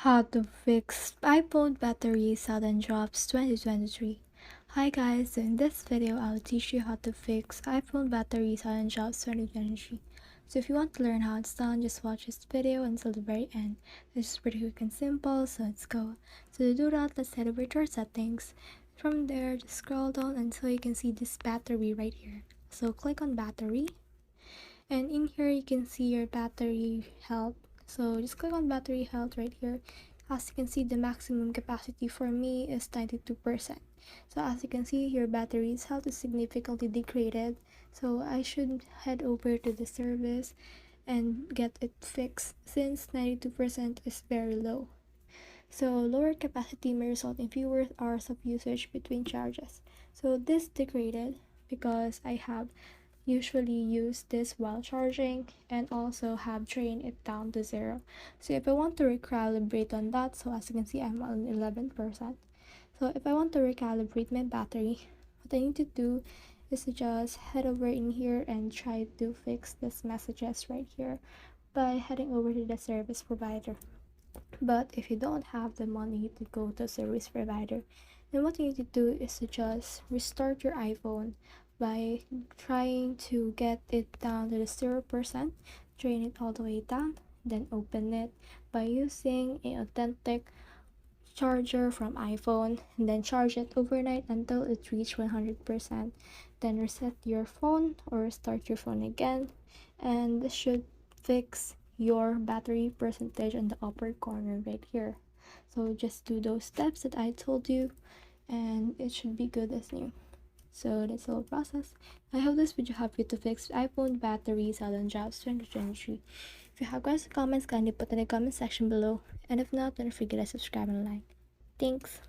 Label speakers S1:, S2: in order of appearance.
S1: How to fix iPhone battery sudden drops 2023. Hi guys, so in this video I'll teach you how to fix iPhone battery sudden drops 2023. So if you want to learn how it's done, just watch this video until the very end. This is pretty quick and simple, so let's go. So to do that, let's head over to our settings. From there, just scroll down until you can see this battery right here. So click on battery, and in here you can see your battery health. So just click on battery health right here. As you can see, the maximum capacity for me is 92%. So as you can see, your battery's health is significantly degraded, so I should head over to the service and get it fixed since 92% is very low. So lower capacity may result in fewer hours of usage between charges. So this degraded because I have usually use this while charging and also have drained it down to 0. So if I want to recalibrate on that, so as you can see I'm on 11%. So if I want to recalibrate my battery, what I need to do is to just head over in here and try to fix this messages right here by heading over to the service provider. But if you don't have the money to go to a service provider, then what you need to do is to just restart your iPhone by trying to get it down to the 0%, drain it all the way down, then open it by using an authentic charger from iPhone, and then charge it overnight until it reaches 100%. Then reset your phone or start your phone again, and this should fix your battery percentage on the upper corner right here. So just do those steps that I told you and it should be good as new. So that's the whole process. I hope this video helped you to fix iPhone battery sudden drops 2023. If you have questions or comments, kindly put in the comment section below, and if not, don't forget to subscribe and like. Thanks.